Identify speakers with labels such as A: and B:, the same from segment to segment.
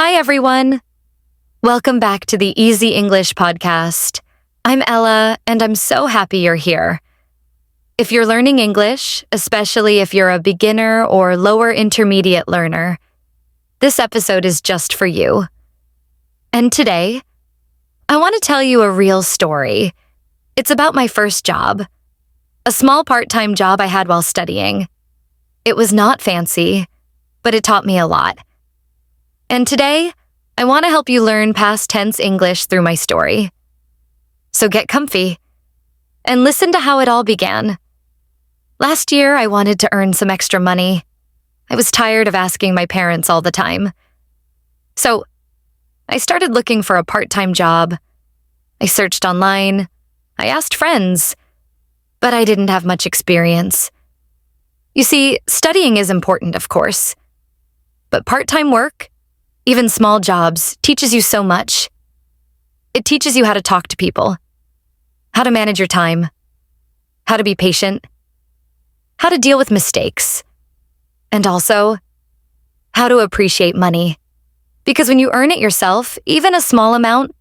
A: Hi, everyone. Welcome back to the Easy English podcast. I'm Ella, and I'm so happy you're here. If you're learning English, especially if you're a beginner or lower intermediate learner, this episode is just for you. And today, I want to tell you a real story. It's about my first job, a small part-time job I had while studying. It was not fancy, but it taught me a lot. And today, I want to help you learn past tense English through my story. So get comfy and listen to how it all began. Last year, I wanted to earn some extra money. I was tired of asking my parents all the time. So I started looking for a part-time job. I searched online. I asked friends, but I didn't have much experience. You see, studying is important, of course, but part-time work, even small jobs, teaches you so much. It teaches you how to talk to people, how to manage your time, how to be patient, how to deal with mistakes, and also how to appreciate money. Because when you earn it yourself, even a small amount,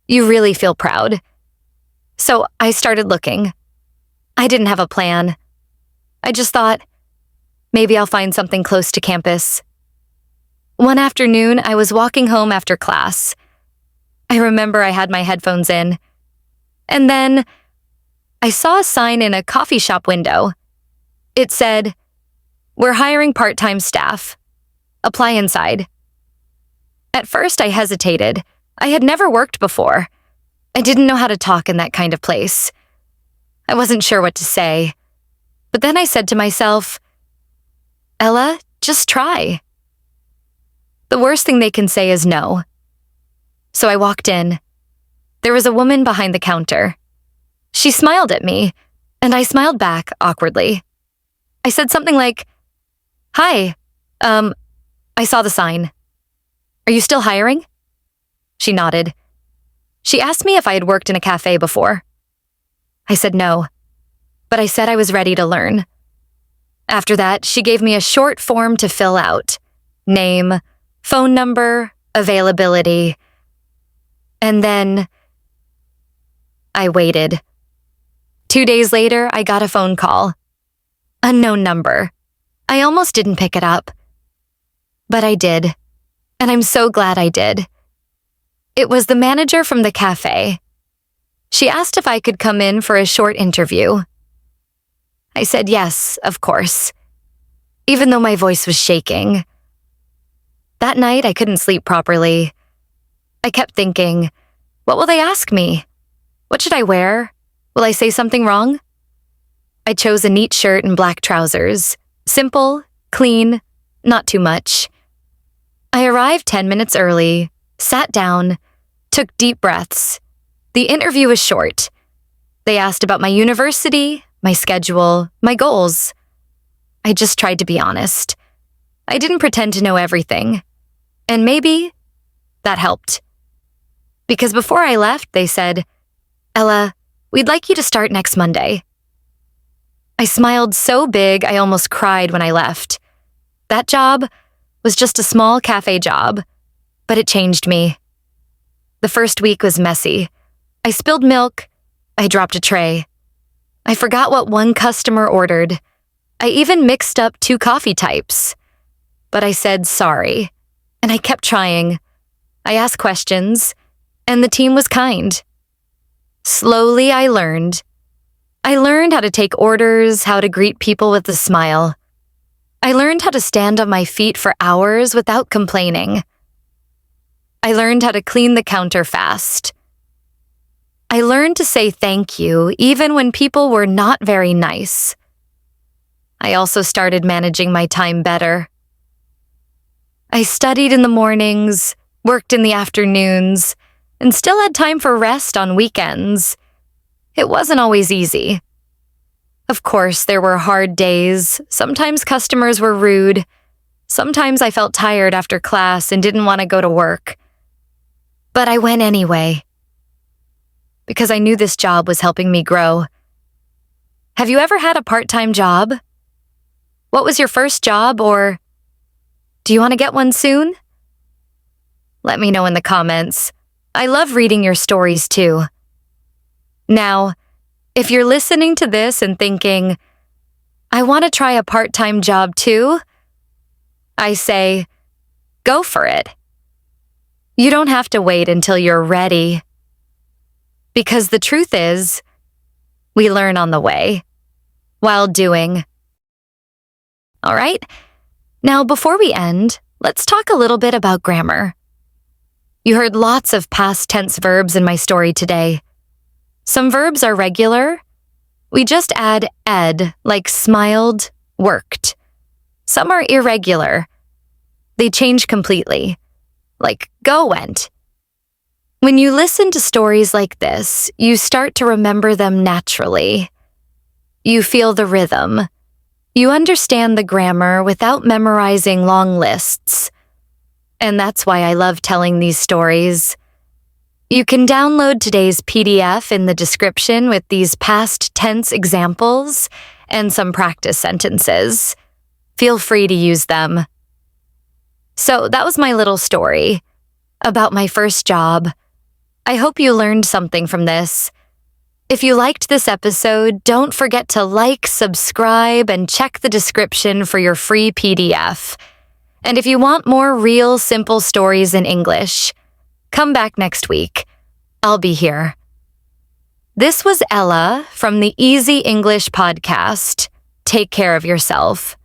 A: you really feel proud. So I started looking. I didn't have a plan. I just thought, maybe I'll find something close to campus. One afternoon, I was walking home after class. I remember I had my headphones in. And then I saw a sign in a coffee shop window. It said, "We're hiring part-time staff. Apply inside." At first, I hesitated. I had never worked before. I didn't know how to talk in that kind of place. I wasn't sure what to say. But then I said to myself, "Ella, just try." The worst thing they can say is no. So I walked in. There was a woman behind the counter. She smiled at me, and I smiled back awkwardly. I said something like, "Hi, I saw the sign. Are you still hiring?" She nodded. She asked me if I had worked in a cafe before. I said no, but I said I was ready to learn. After that, she gave me a short form to fill out. Name, phone number, availability. And then I waited. 2 days later, I got a phone call. Unknown number. I almost didn't pick it up. But I did. And I'm so glad I did. It was the manager from the cafe. She asked if I could come in for a short interview. I said yes, of course, even though my voice was shaking. That night, I couldn't sleep properly. I kept thinking, what will they ask me? What should I wear? Will I say something wrong? I chose a neat shirt and black trousers. Simple, clean, not too much. I arrived 10 minutes early, sat down, took deep breaths. The interview was short. They asked about my university, my schedule, my goals. I just tried to be honest. I didn't pretend to know everything. And maybe that helped. Because before I left, they said, "Ella, we'd like you to start next Monday." I smiled so big I almost cried when I left. That job was just a small cafe job, but it changed me. The first week was messy. I spilled milk. I dropped a tray. I forgot what one customer ordered. I even mixed up 2 coffee types. But I said sorry, and I kept trying. I asked questions, and the team was kind. Slowly, I learned. I learned how to take orders, how to greet people with a smile. I learned how to stand on my feet for hours without complaining. I learned how to clean the counter fast. I learned to say thank you even when people were not very nice. I also started managing my time better. I studied in the mornings, worked in the afternoons, and still had time for rest on weekends. It wasn't always easy. Of course, there were hard days. Sometimes customers were rude. Sometimes I felt tired after class and didn't want to go to work. But I went anyway, because I knew this job was helping me grow. Have you ever had a part-time job? What was your first job, or do you want to get one soon? Let me know in the comments. I love reading your stories too. Now, if you're listening to this and thinking, I want to try a part-time job too, I say, go for it. You don't have to wait until you're ready. Because the truth is, we learn on the way, while doing. All right, now before we end, let's talk a little bit about grammar. You heard lots of past tense verbs in my story today. Some verbs are regular. We just add ed, like smiled, worked. Some are irregular. They change completely, like go went. When you listen to stories like this, you start to remember them naturally. You feel the rhythm. You understand the grammar without memorizing long lists. And that's why I love telling these stories. You can download today's PDF in the description with these past tense examples and some practice sentences. Feel free to use them. So that was my little story about my first job. I hope you learned something from this. If you liked this episode, don't forget to like, subscribe, and check the description for your free PDF. And if you want more real, simple stories in English, come back next week. I'll be here. This was Ella from the Easy English Podcast. Take care of yourself.